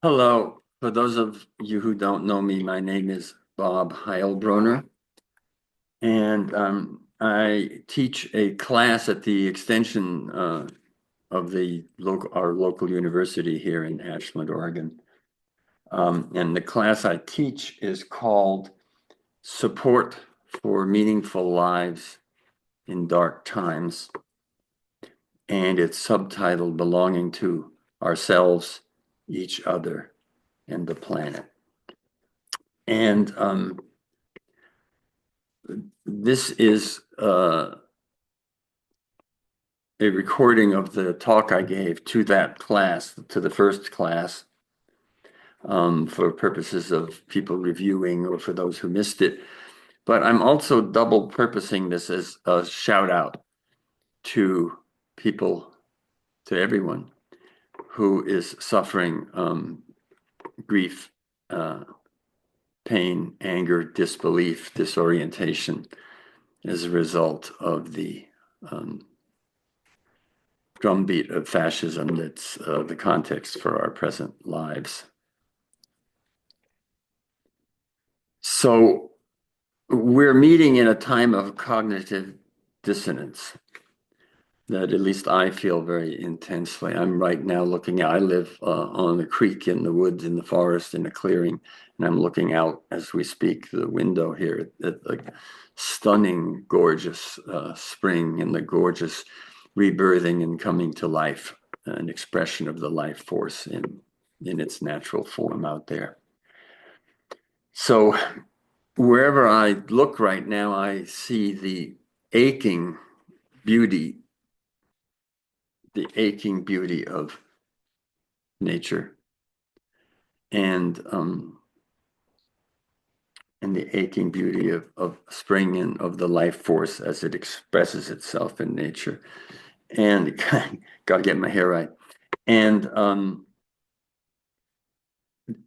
Hello. For those of you who don't know me, my name is Bob Heilbroner, and I teach a class at the extension of our local university here in Ashland, Oregon. And the class I teach is called Support for Meaningful Lives in Dark Times, and it's subtitled Belonging to Ourselves, Each Other, and the Planet. And this is a recording of the talk I gave to that class, to the first class, for purposes of people reviewing or for those who missed it. But I'm also double purposing this as a shout out to people, to everyone who is suffering grief, pain, anger, disbelief, disorientation as a result of the drumbeat of fascism that's the context for our present lives. So we're meeting in a time of cognitive dissonance that at least I feel very intensely. I'm right now looking out. I live on a creek in the woods, in the forest, in a clearing, and I'm looking out as we speak the window here at the stunning, gorgeous spring and the gorgeous rebirthing and coming to life, an expression of the life force in its natural form out there. So wherever I look right now, I see the aching beauty of nature and the aching beauty of spring and of the life force as it expresses itself in nature. And got to get my hair right. And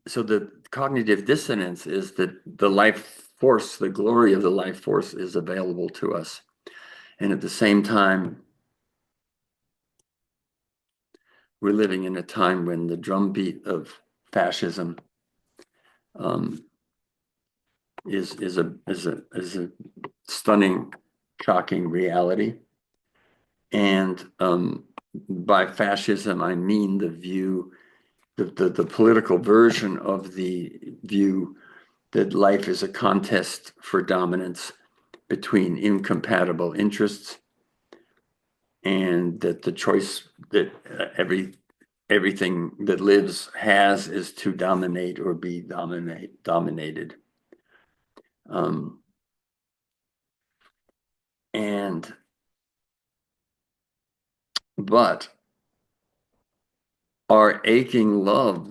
so the cognitive dissonance is that the life force, the glory of the life force is available to us. And at the same time, we're living in a time when the drumbeat of fascism is a stunning, shocking reality. And by fascism, I mean the view, the political version of the view that life is a contest for dominance between incompatible interests, and that the choice that everything that lives has is to dominate or be dominated. But our aching love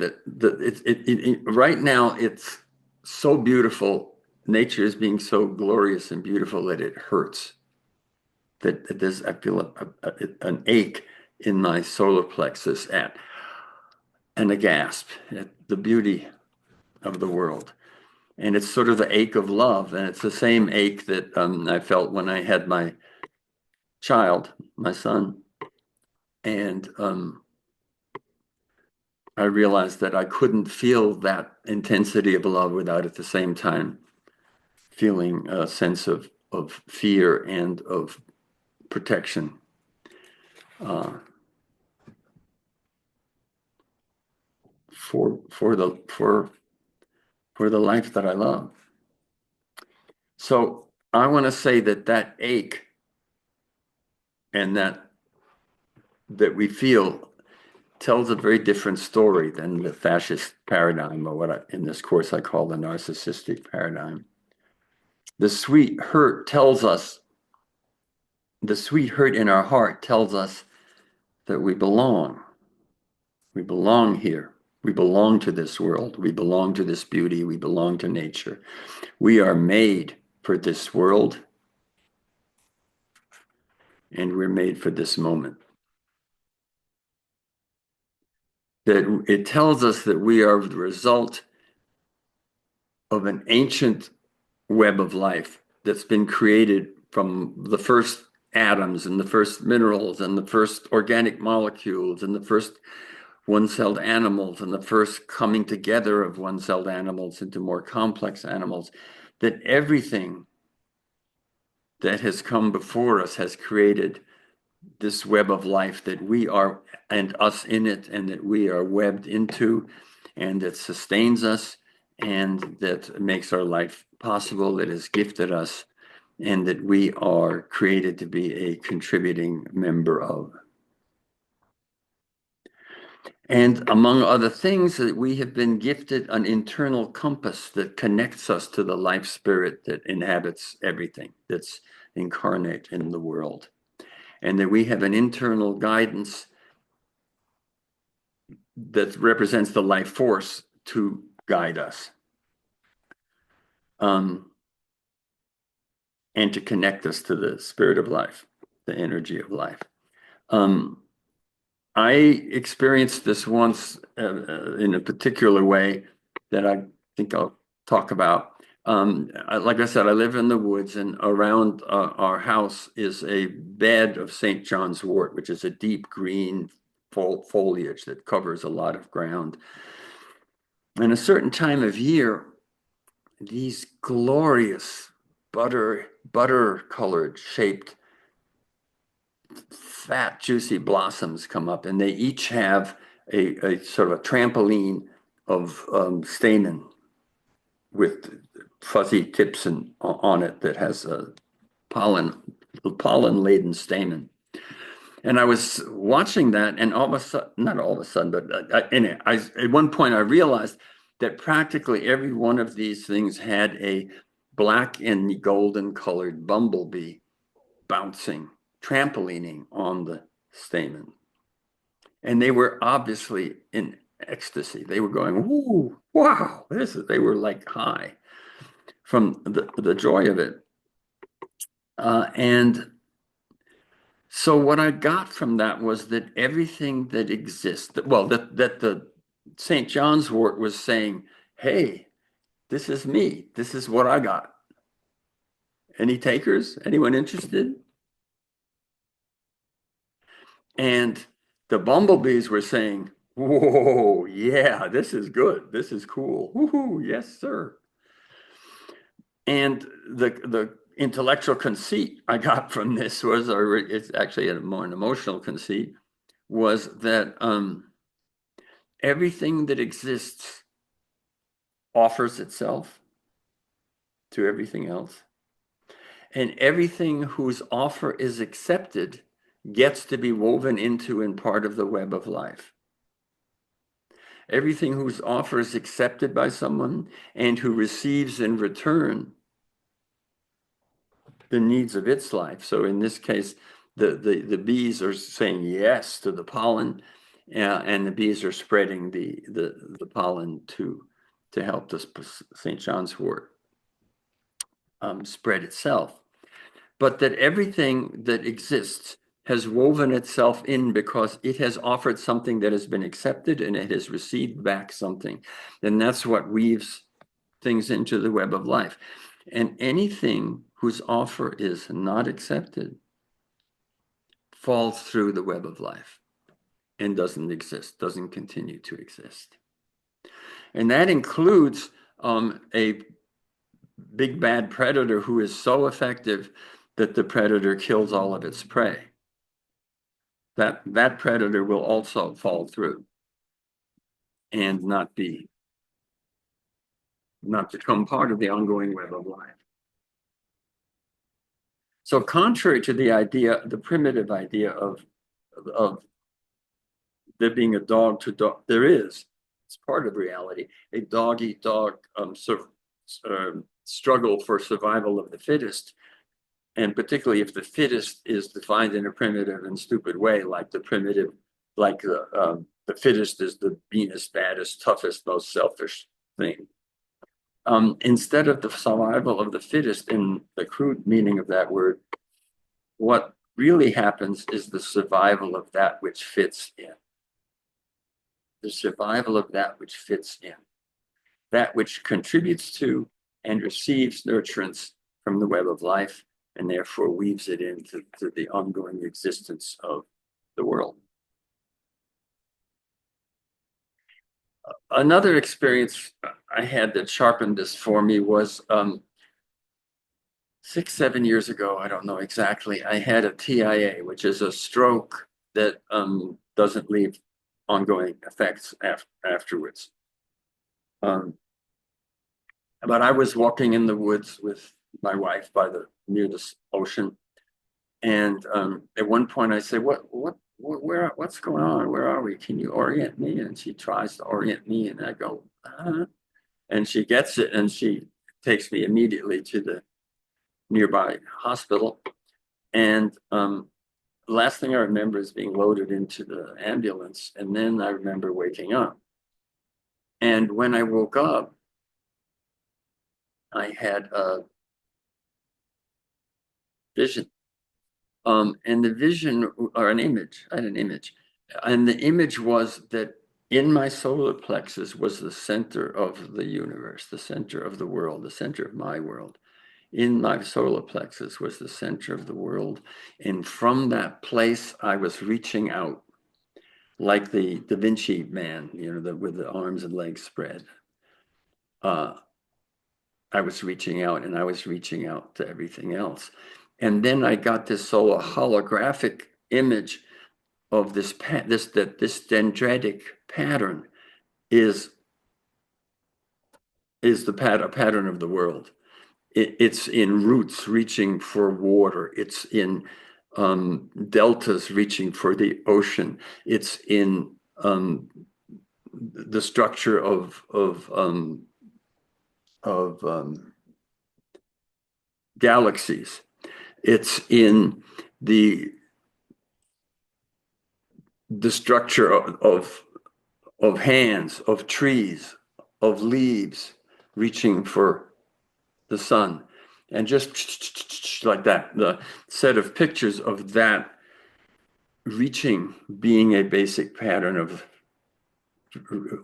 right now it's so beautiful. Nature is being so glorious and beautiful that it hurts. That I feel an ache in my solar plexus and a gasp at the beauty of the world. And it's sort of the ache of love, and it's the same ache that I felt when I had my child, my son, and I realized that I couldn't feel that intensity of love without at the same time feeling a sense of fear and of protection. For the life that I love. So I want to say that ache and that we feel tells a very different story than the fascist paradigm, or what in this course I call the narcissistic paradigm. The sweet hurt in our heart tells us that we belong. We belong here. We belong to this world. We belong to this beauty. We belong to nature. We are made for this world, and we're made for this moment. That it tells us that we are the result of an ancient web of life that's been created from the first atoms and the first minerals and the first organic molecules and the first one-celled animals and the first coming together of one-celled animals into more complex animals, that everything that has come before us has created this web of life that we are, and us in it, and that we are webbed into, and that sustains us, and that makes our life possible, that has gifted us, and that we are created to be a contributing member of. And among other things, that we have been gifted an internal compass that connects us to the life spirit that inhabits everything that's incarnate in the world. And that we have an internal guidance that represents the life force to guide us. And to connect us to the spirit of life, the energy of life. I experienced this once in a particular way that I think I'll talk about. Like I said, I live in the woods, and around our house is a bed of St. John's wort, which is a deep green foliage that covers a lot of ground. And a certain time of year, these glorious butter-colored shaped fat, juicy blossoms come up, and they each have a sort of a trampoline of stamen with fuzzy tips on it that has a pollen-laden stamen. And I was watching that, and all of a sudden, not all of a sudden, but at one point I realized that practically every one of these things had a black and golden colored bumblebee bouncing, trampolining on the stamen. And they were obviously in ecstasy. They were going, "Ooh, wow!" They were like high from the joy of it. And so what I got from that was that everything that exists, well, that the St. John's wort was saying, "Hey, this is me. This is what I got. Any takers? Anyone interested?" And the bumblebees were saying, "Whoa, yeah, this is good. This is cool. Woohoo, yes, sir." And the intellectual conceit I got from this was, or it's actually a more an emotional conceit, was that everything that exists offers itself to everything else. And everything whose offer is accepted gets to be woven into and part of the web of life. Everything whose offer is accepted by someone and who receives in return the needs of its life. So in this case, the bees are saying yes to the pollen, and the bees are spreading the pollen to help the St. John's wort spread itself. But that everything that exists has woven itself in because it has offered something that has been accepted, and it has received back something. And that's what weaves things into the web of life. And anything whose offer is not accepted falls through the web of life and doesn't exist, doesn't continue to exist. And that includes a big bad predator who is so effective that the predator kills all of its prey. That predator will also fall through and not become part of the ongoing web of life. So contrary to the primitive idea of there being a dog to dog, it's part of reality, a dog-eat-dog struggle for survival of the fittest. And particularly if the fittest is defined in a primitive and stupid way, like the fittest is the meanest, baddest, toughest, most selfish thing. Instead of the survival of the fittest in the crude meaning of that word, what really happens is the survival of that which fits in. The survival of that which fits in. That which contributes to and receives nurturance from the web of life, and therefore weaves it into the ongoing existence of the world. another experience I had that sharpened this for me was 6, 7 years ago. I don't know exactly. I had a TIA, which is a stroke that doesn't leave ongoing effects afterwards. But I was walking in the woods with my wife near the ocean, and at one point I said, what's going on? Where are we? Can you orient me?" And she tries to orient me, and I go, and she gets it, and she takes me immediately to the nearby hospital. And the last thing I remember is being loaded into the ambulance, and then I remember waking up. And when I woke up, I had a vision. And the vision, or an image, I had an image. And the image was that in my solar plexus was the center of the universe, the center of the world, the center of my world. In my solar plexus was the center of the world. And from that place, I was reaching out like the Da Vinci man, with the arms and legs spread. I was reaching out, and I was reaching out to everything else. And then I got this holographic image of this dendritic pattern is a pattern of the world. It's in roots reaching for water. It's in deltas reaching for the ocean. It's in the structure of galaxies. It's in the structure of hands, of trees, of leaves reaching for the sun. And just like that, the set of pictures of that reaching being a basic pattern of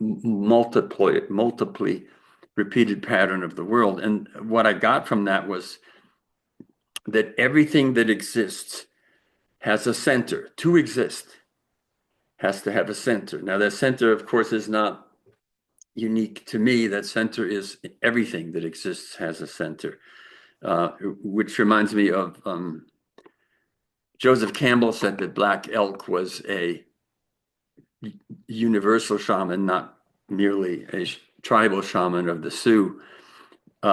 multiply repeated pattern of the world. And what I got from that was that everything that exists has a center. To exist has to have a center. Now, that center, of course, is not unique to me. That center is everything that exists has a center, which reminds me of Joseph Campbell said that Black Elk was a universal shaman, not merely a tribal shaman of the Sioux,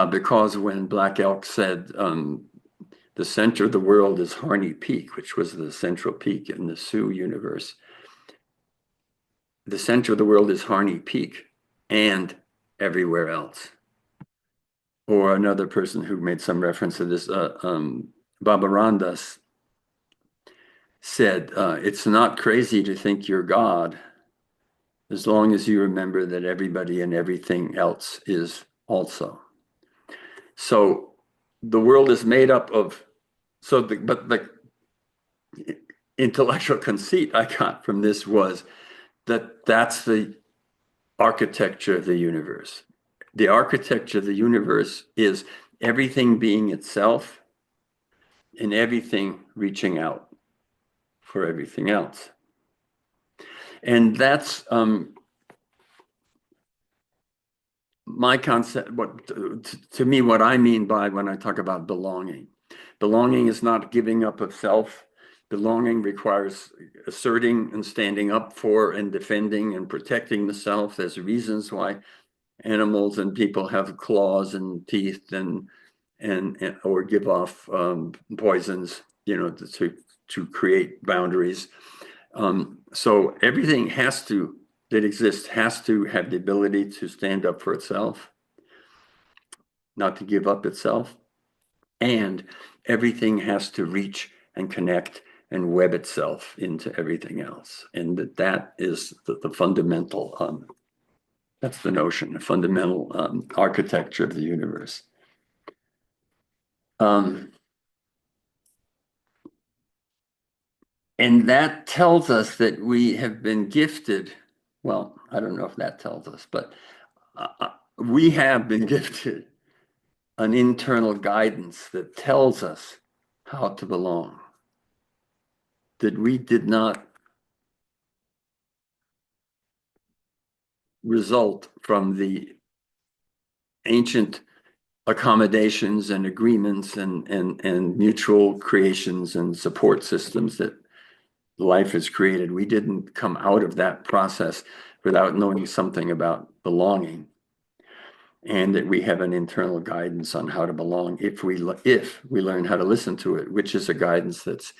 because when Black Elk said the center of the world is Harney Peak, which was the central peak in the Sioux universe, the center of the world is Harney Peak and everywhere else. Or another person who made some reference to this, Baba Ramdas, said, it's not crazy to think you're God, as long as you remember that everybody and everything else is also. So the world is made up of, but the intellectual conceit I got from this was that that's the architecture of the universe. The architecture of the universe is everything being itself and everything reaching out for everything else. And that's my concept. To me, what I mean by when I talk about belonging. Belonging is not giving up of self. Belonging requires asserting and standing up for and defending and protecting the self. There's reasons why animals and people have claws and teeth and or give off poisons, to create boundaries. So everything that exists has to have the ability to stand up for itself, not to give up itself, and everything has to reach and connect and web itself into everything else. And that is the fundamental, that's the notion, the fundamental architecture of the universe. And that tells us that we have been gifted. Well, I don't know if that tells us, but we have been gifted an internal guidance that tells us how to belong. That we did not result from the ancient accommodations and agreements and mutual creations and support systems that life has created. We didn't come out of that process without knowing something about belonging, and that we have an internal guidance on how to belong if we learn how to listen to it, which is a guidance that's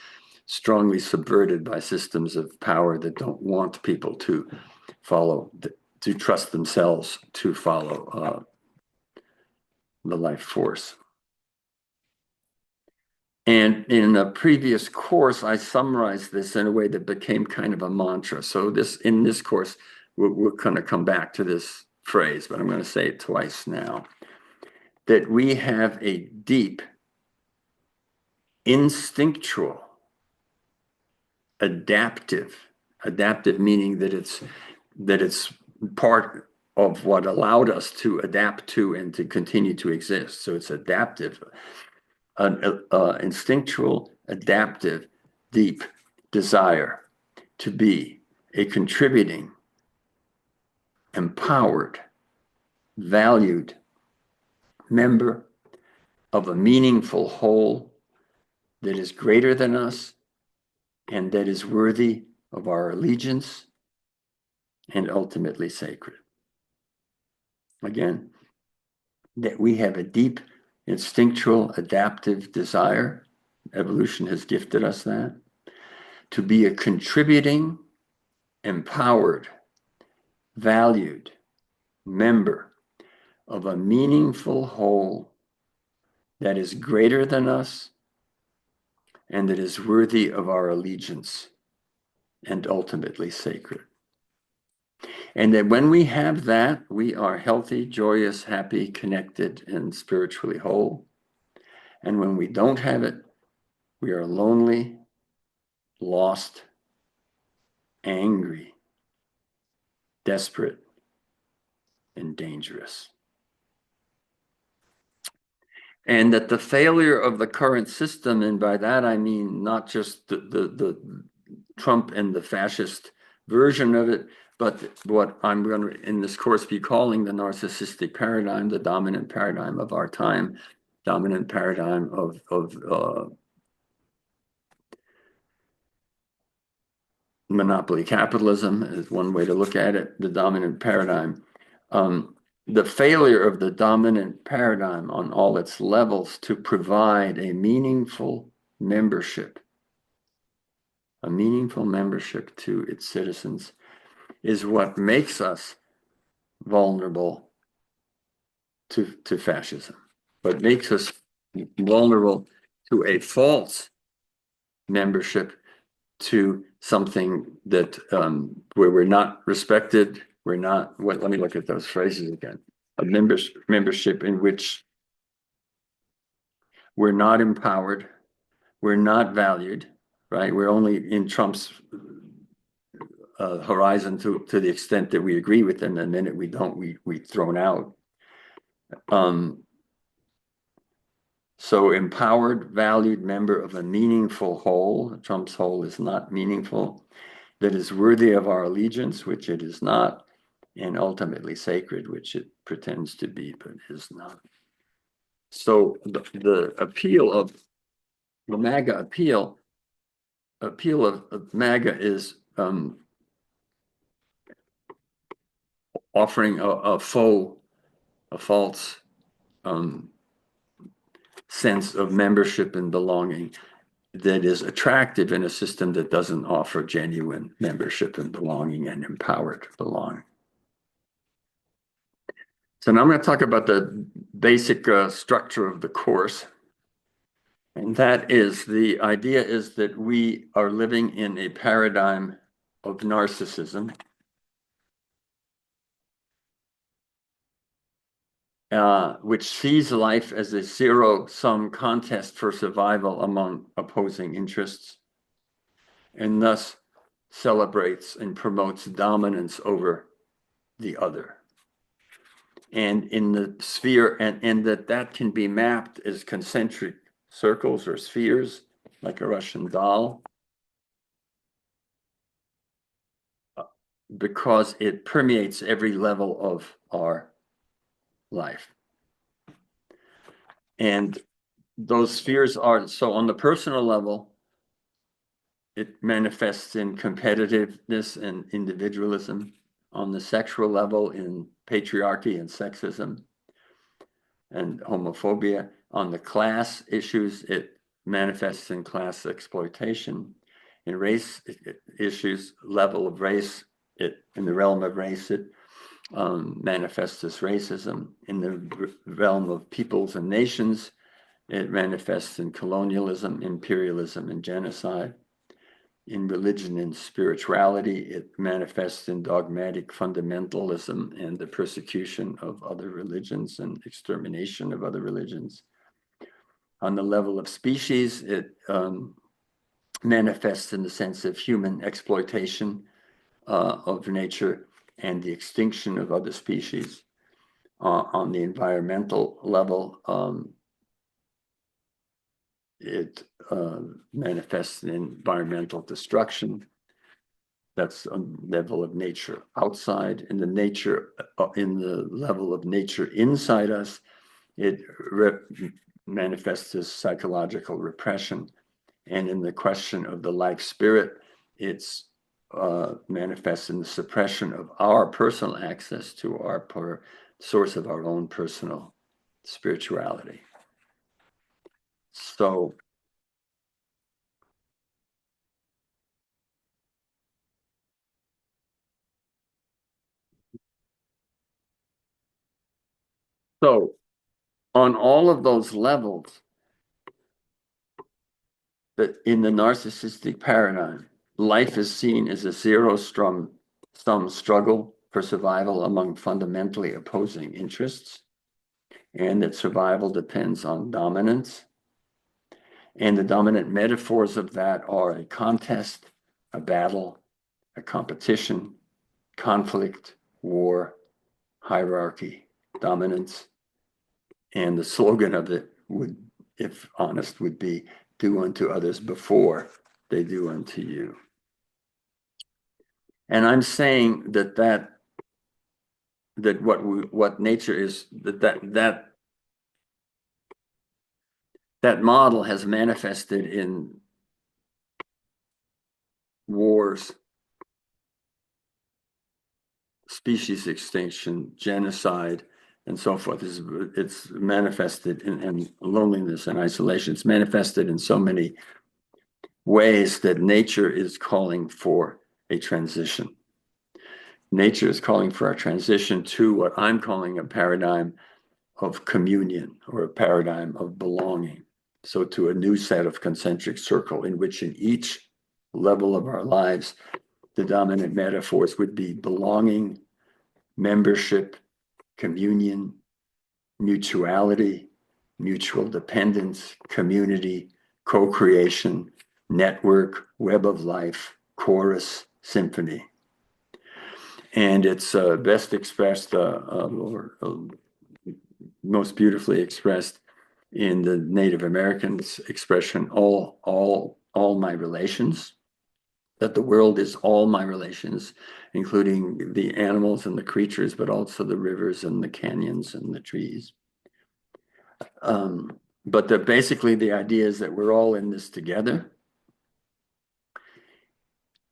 strongly subverted by systems of power that don't want people to follow, to trust themselves to follow the life force. And in a previous course, I summarized this in a way that became kind of a mantra. So in this course, we're going to come back to this phrase, but I'm going to say it twice now. That we have a deep, instinctual, adaptive meaning that it's part of what allowed us to adapt to and to continue to exist. So it's adaptive, instinctual, adaptive, deep desire to be a contributing, empowered, valued member of a meaningful whole that is greater than us and that is worthy of our allegiance and ultimately sacred. Again, that we have a deep, instinctual, adaptive desire, evolution has gifted us that, to be a contributing, empowered, valued member of a meaningful whole that is greater than us and that is worthy of our allegiance and ultimately sacred. And that when we have that, we are healthy, joyous, happy, connected, and spiritually whole. And when we don't have it, we are lonely, lost, angry, desperate, and dangerous. And that the failure of the current system, and by that I mean not just the Trump and the fascist version of it, but what I'm going to, in this course, be calling the narcissistic paradigm, the dominant paradigm of our time, dominant paradigm of monopoly capitalism is one way to look at it, the dominant paradigm. The failure of the dominant paradigm on all its levels to provide a meaningful membership to its citizens is what makes us vulnerable to fascism, what makes us vulnerable to a false membership to something that where we're not respected, we're not, let me look at those phrases again, a membership in which we're not empowered, we're not valued, right? We're only in Trump's horizon to the extent that we agree with him. The minute we don't, we thrown out. So empowered, valued member of a meaningful whole. Trump's whole is not meaningful. That is worthy of our allegiance, which it is not, and ultimately sacred, which it pretends to be, but is not. So the appeal of the MAGA appeal of MAGA is offering a false sense of membership and belonging that is attractive in a system that doesn't offer genuine membership and belonging and empowered belonging. So now I'm going to talk about the basic structure of the course. And that is, the idea is that we are living in a paradigm of narcissism. Which sees life as a zero-sum contest for survival among opposing interests, and thus celebrates and promotes dominance over the other. And in the sphere, and that can be mapped as concentric circles or spheres, like a Russian doll. because it permeates every level of our life. And those spheres are, so on the personal level, it manifests in competitiveness and individualism. On the sexual level, in patriarchy and sexism and homophobia. On the class issues, it manifests in class exploitation. In race issues, level of race, in the realm of race, it manifests as racism. In the realm of peoples and nations, it manifests in colonialism, imperialism, and genocide. In religion and spirituality, it manifests in dogmatic fundamentalism and the persecution of other religions and extermination of other religions. On the level of species, it manifests in the sense of human exploitation of nature and the extinction of other species. On the environmental level, it manifests in environmental destruction. That's a level of nature outside. In the level of nature inside us, it manifests as psychological repression. And in the question of the life spirit, it's manifests in the suppression of our personal access to our source of our own personal spirituality. So on all of those levels, that in the narcissistic paradigm, life is seen as a zero-sum struggle for survival among fundamentally opposing interests, and that survival depends on dominance. And the dominant metaphors of that are a contest, a battle, a competition, conflict, war, hierarchy, dominance. And the slogan of it would, if honest, would be, do unto others before they do unto you. And I'm saying that what nature is, that model has manifested in wars, species extinction, genocide, and so forth. It's manifested in loneliness and isolation. It's manifested in so many ways that nature is calling for a transition. Nature is calling for a transition to what I'm calling a paradigm of communion, or a paradigm of belonging. So to a new set of concentric circle in which in each level of our lives, the dominant metaphors would be belonging, membership, communion, mutuality, mutual dependence, community, co-creation, network, web of life, chorus, symphony. And it's best expressed or most beautifully expressed in the Native Americans' expression, all my relations, that the world is all my relations, including the animals and the creatures, but also the rivers and the canyons and the trees. But basically the idea is that we're all in this together.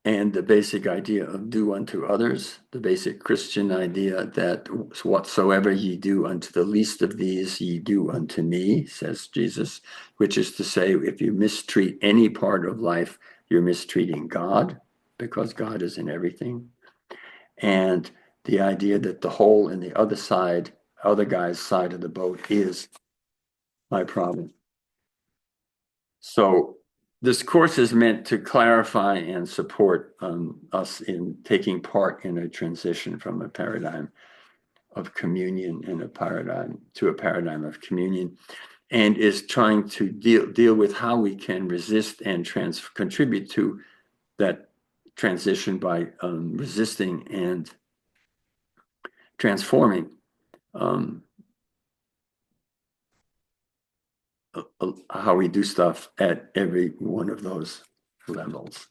And the basic idea of do unto others, the basic Christian idea that whatsoever ye do unto the least of these, ye do unto me, says Jesus, which is to say, if you mistreat any part of life, you're mistreating God, because God is in everything. And the idea that the hole in the other side, other guy's side of the boat, is my problem. So this course is meant to clarify and support us in taking part in a transition from a paradigm of communion and a paradigm of communion, and is trying to deal with how we can resist and contribute to that transition by resisting and transforming how we do stuff at every one of those levels.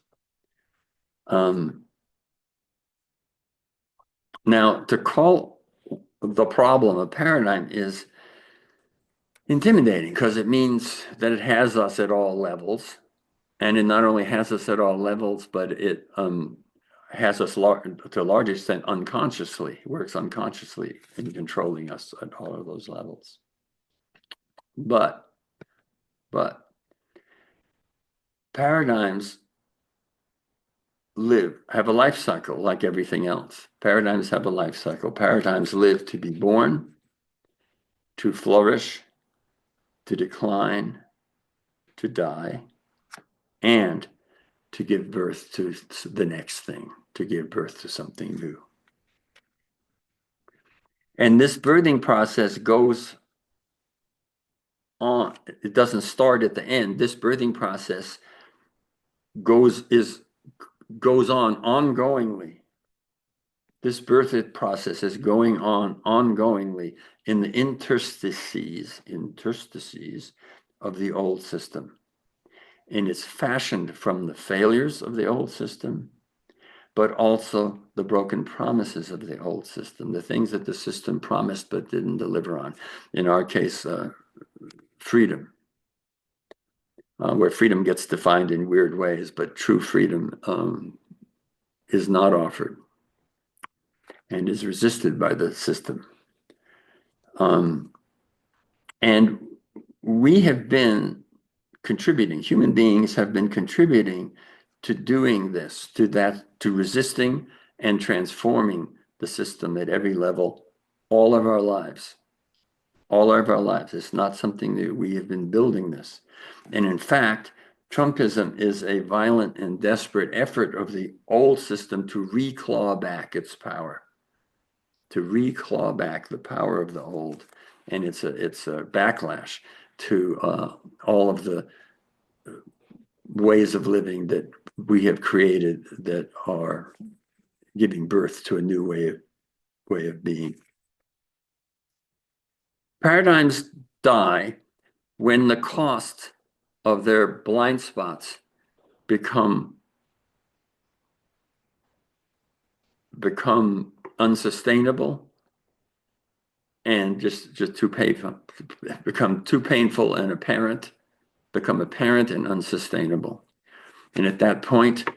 Now, to call the problem a paradigm is intimidating because it means that it has us at all levels. And it not only has us at all levels, but it has us to a large extent unconsciously, works unconsciously in controlling us at all of those levels. But paradigms have a life cycle like everything else. Paradigms have a life cycle. Paradigms live to be born, to flourish, to decline, to die, and to give birth to the next thing, to give birth to something new. And this birthing process goes on. It doesn't start at the end. This birthing process goes on ongoingly. This birth process is going on ongoingly in the interstices of the old system. And it's fashioned from the failures of the old system, but also the broken promises of the old system, the things that the system promised but didn't deliver on. In our case, freedom, where freedom gets defined in weird ways, but true freedom is not offered and is resisted by the system. And we have been contributing, human beings have been contributing to doing this, to resisting and transforming the system at every level, all of our lives. All of our lives. It's not something new. We have been building this. And in fact, Trumpism is a violent and desperate effort of the old system to reclaw back its power, to reclaw back the power of the old. And it's a backlash to all of the ways of living that we have created that are giving birth to a new way of being. Paradigms die when the cost of their blind spots become unsustainable and just too painful, become too painful and become apparent and unsustainable. And at that point,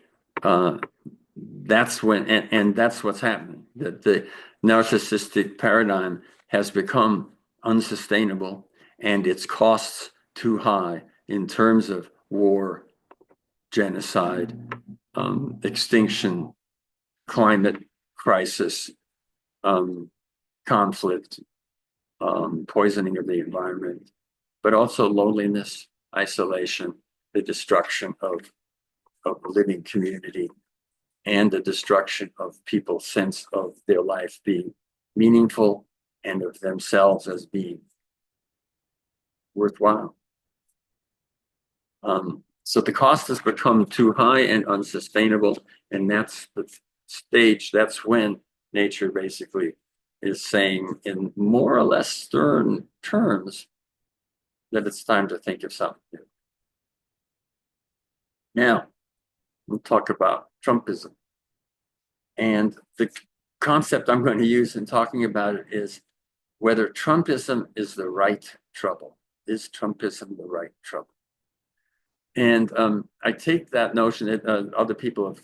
that's when, and that's what's happening, that the narcissistic paradigm has become unsustainable and its costs too high in terms of war, genocide, extinction, climate crisis, conflict, poisoning of the environment, but also loneliness, isolation, the destruction of living community, and the destruction of people's sense of their life being meaningful and of themselves as being worthwhile. So the cost has become too high and unsustainable, and that's the stage, that's when nature basically is saying in more or less stern terms that it's time to think of something new. Now, we'll talk about Trumpism. And the concept I'm going to use in talking about it is whether Trumpism is the right trouble. Is Trumpism the right trouble? And I take that notion, other people have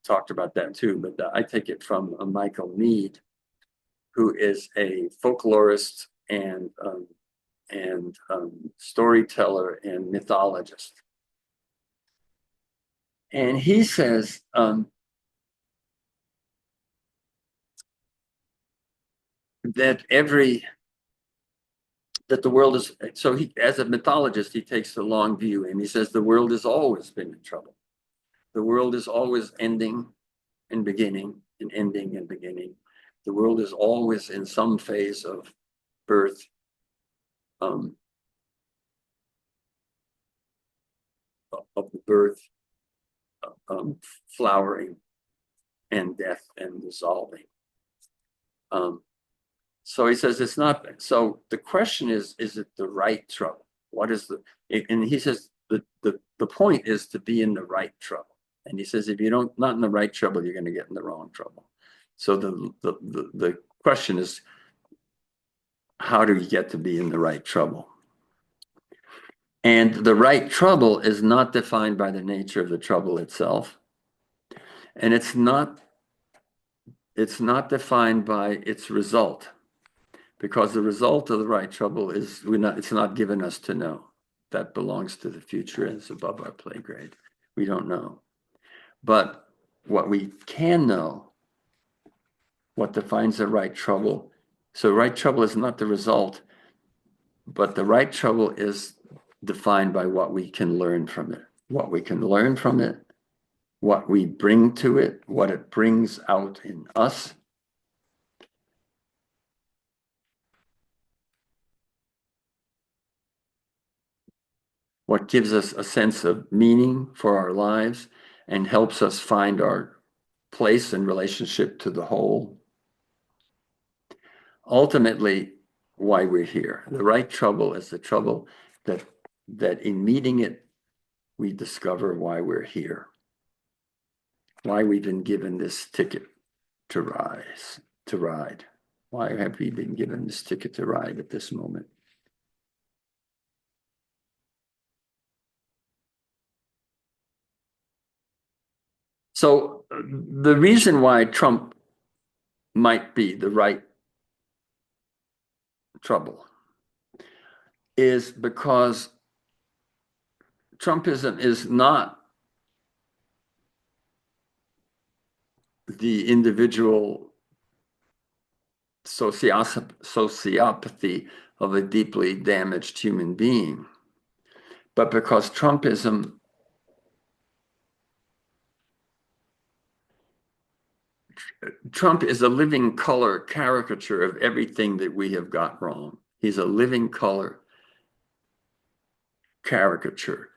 talked about that too, but I take it from Michael Meade, who is a folklorist and storyteller and mythologist. And he says that the world is, so he, as a mythologist, he takes the long view and he says the world has always been in trouble. The world is always ending and beginning and ending and beginning. The world is always in some phase of birth, of the birth, flowering, and death and dissolving. So he says it's not. So the question is it the right trouble? What is the? And he says the point is to be in the right trouble. And he says if you don't not in the right trouble, you're going to get in the wrong trouble. So the question is, how do you get to be in the right trouble? And the right trouble is not defined by the nature of the trouble itself. And it's not defined by its result, because the result of the right trouble is it's not given us to know. That belongs to the future and is above our pay grade. We don't know. But what we can know, what defines the right trouble. So right trouble is not the result, but the right trouble is defined by what we can learn from it. What we can learn from it, what we bring to it, what it brings out in us. What gives us a sense of meaning for our lives and helps us find our place in relationship to the whole. Ultimately, why we're here. The right trouble is the trouble that in meeting it, we discover why we're here, why we've been given this ticket to ride. Why have we been given this ticket to ride at this moment? So the reason why Trump might be the right trouble is because Trumpism is not the individual sociopathy of a deeply damaged human being, but because Trump is a living color caricature of everything that we have got wrong. He's a living color caricature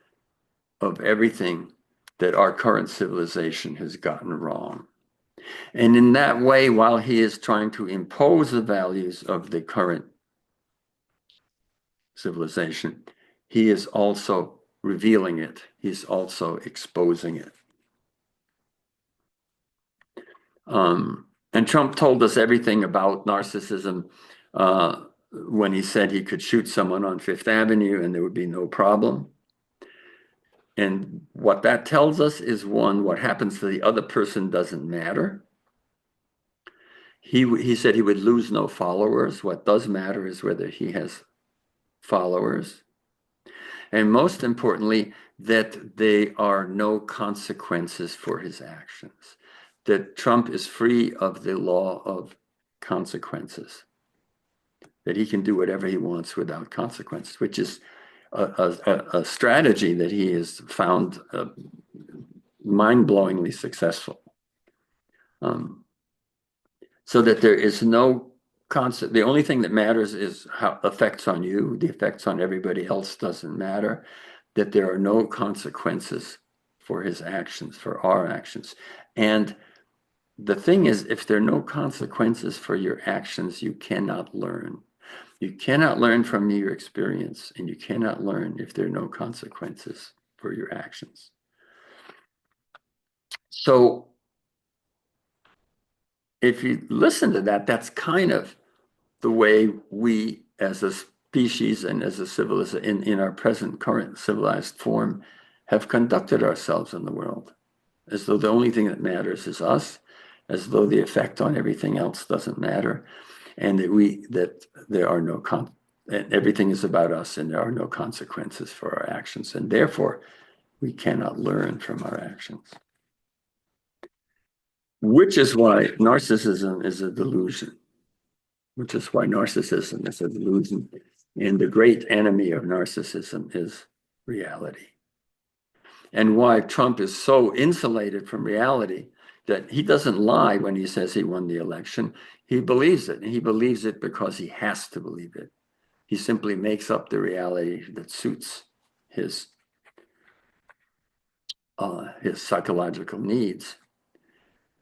of everything that our current civilization has gotten wrong. And in that way, while he is trying to impose the values of the current civilization, he is also revealing it. He's also exposing it. And Trump told us everything about narcissism when he said he could shoot someone on Fifth Avenue and there would be no problem. And what that tells us is, one, what happens to the other person doesn't matter. He said he would lose no followers. What does matter is whether he has followers. And most importantly, that there are no consequences for his actions. That Trump is free of the law of consequences. That he can do whatever he wants without consequences, which is a strategy that he has found mind-blowingly successful. So that there is no concept. The only thing that matters is how effects on you. The effects on everybody else doesn't matter. That there are no consequences for his actions, for our actions. And the thing is, if there are no consequences for your actions, you cannot learn. You cannot learn from your experience, and you cannot learn if there are no consequences for your actions. So if you listen to that, that's kind of the way we as a species and as a civilization in our current civilized form have conducted ourselves in the world, as though the only thing that matters is us, as though the effect on everything else doesn't matter, and that there are no and everything is about us and there are no consequences for our actions, and therefore we cannot learn from our actions. Which is why narcissism is a delusion. Which is why narcissism is a delusion. And the great enemy of narcissism is reality. And why Trump is so insulated from reality that he doesn't lie when he says he won the election. He believes it, and he believes it because he has to believe it. He simply makes up the reality that suits his psychological needs.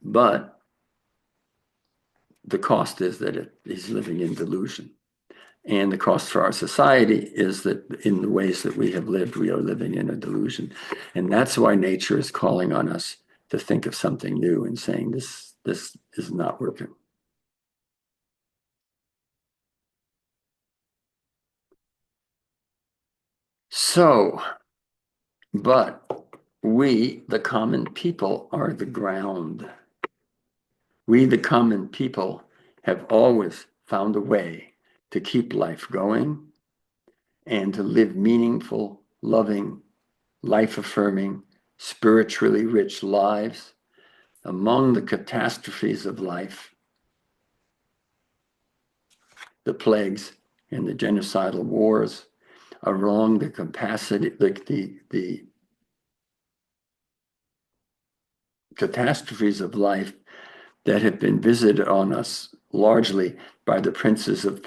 But the cost is that he's living in delusion. And the cost for our society is that in the ways that we have lived, we are living in a delusion. And that's why nature is calling on us to think of something new and saying this this is not working. So, but we, the common people, are the ground. We, the common people, have always found a way to keep life going and to live meaningful, loving, life-affirming, spiritually rich lives among the catastrophes of life, the plagues and the genocidal wars, along the capacity, the catastrophes of life that have been visited on us largely by the princes of,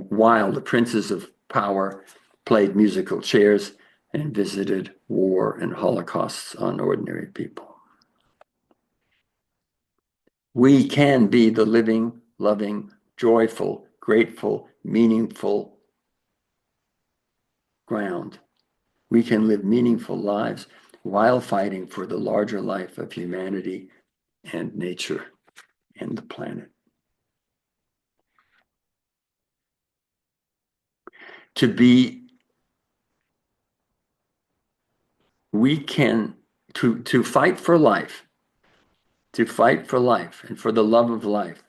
while the princes of power played musical chairs and visited war and holocausts on ordinary people. We can be the living, loving, joyful, grateful, meaningful ground. We can live meaningful lives while fighting for the larger life of humanity and nature and the planet. We can, to fight for life, and for the love of life,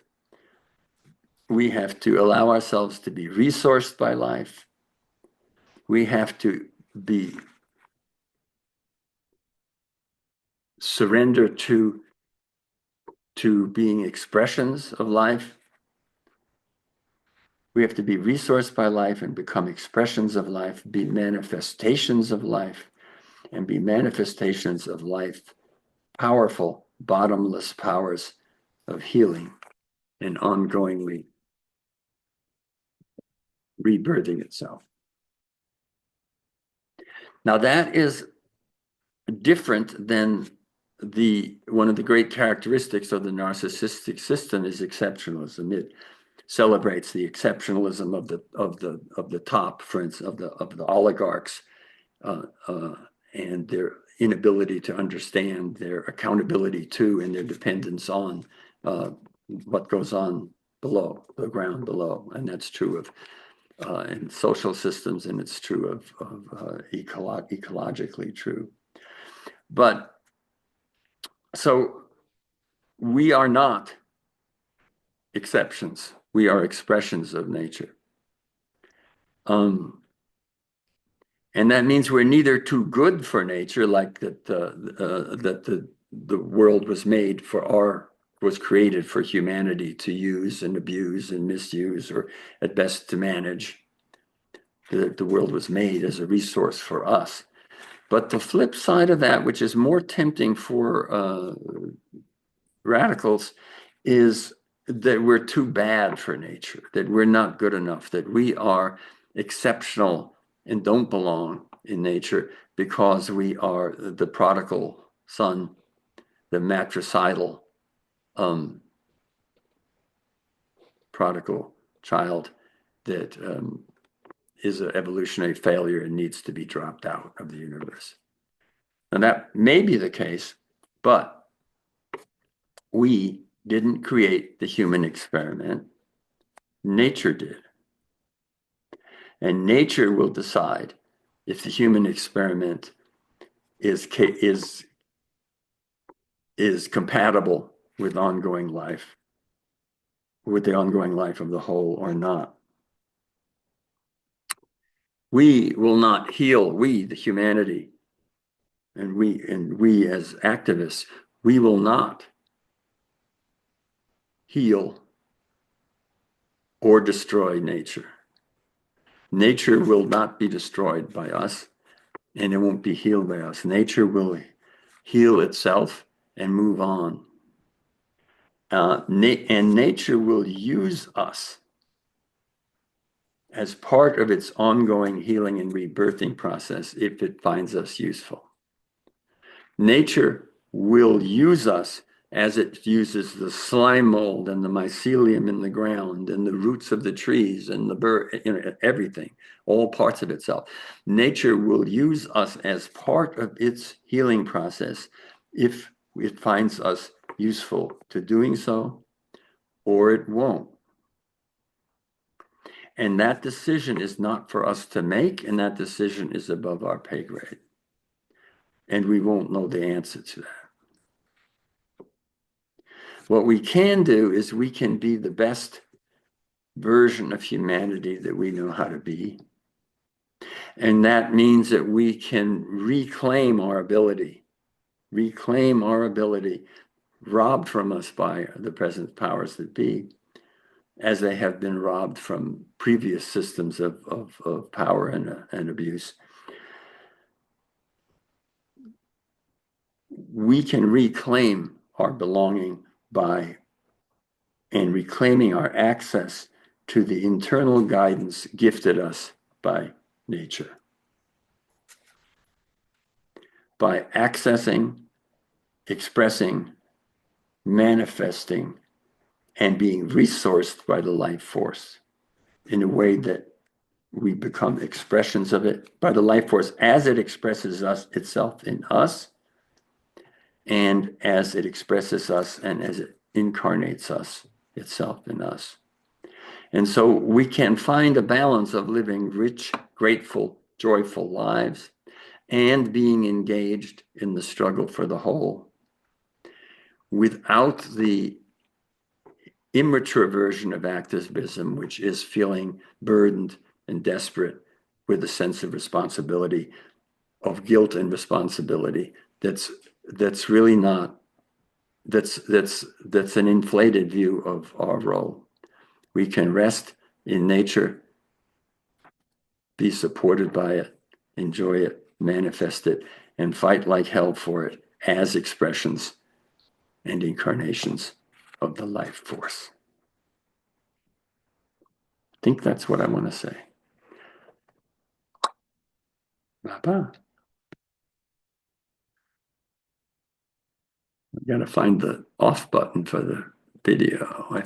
we have to allow ourselves to be resourced by life. We have to be surrender to being expressions of life. We have to be resourced by life and become expressions of life, be manifestations of life, and be manifestations of life, powerful, bottomless powers of healing and ongoingly rebirthing itself. Now that is different than one of the great characteristics of the narcissistic system is exceptionalism. It celebrates the exceptionalism of the top, for instance, of the oligarchs, and their inability to understand their accountability to and their dependence on what goes on below, the ground below. And that's true of in social systems, and it's true of ecologically true. But so we are not exceptions. We are expressions of nature. And that means we're neither too good for nature, like that the world was made for was created for humanity to use and abuse and misuse, or at best to manage. The world was made as a resource for us. But the flip side of that, which is more tempting for radicals, is that we're too bad for nature, that we're not good enough, that we are exceptional and don't belong in nature because we are the prodigal son, the matricidal prodigal child that is an evolutionary failure and needs to be dropped out of the universe. And that may be the case, but we didn't create the human experiment. Nature did. And nature will decide if the human experiment is compatible with ongoing life, with the ongoing life of the whole or not. We will not heal, we, the humanity, and we as activists, we will not heal or destroy nature. Nature will not be destroyed by us, and it won't be healed by us. Nature will heal itself and move on. And nature will use us as part of its ongoing healing and rebirthing process if it finds us useful. Nature will use us as it uses the slime mold and the mycelium in the ground and the roots of the trees and the bird, everything, all parts of itself. Nature will use us as part of its healing process if it finds us useful to doing so, or it won't. And that decision is not for us to make, and that decision is above our pay grade. And we won't know the answer to that. What we can do is we can be the best version of humanity that we know how to be. And that means that we can reclaim our ability, robbed from us by the present powers that be, as they have been robbed from previous systems of power and abuse. We can reclaim our belonging by reclaiming our access to the internal guidance gifted us by nature. By accessing, expressing, manifesting, and being resourced by the life force in a way that we become expressions of it by the life force as it expresses itself in us, and as it expresses us and as it incarnates itself in us. And so we can find a balance of living rich, grateful, joyful lives and being engaged in the struggle for the whole without the immature version of activism, which is feeling burdened and desperate with a sense of responsibility, of guilt and responsibility. That's really not, that's an inflated view of our role. We can rest in nature, be supported by it, enjoy it, manifest it, and fight like hell for it as expressions and incarnations of the life force. I think that's what I want to say. Bye-bye. I gotta find the off button for the video.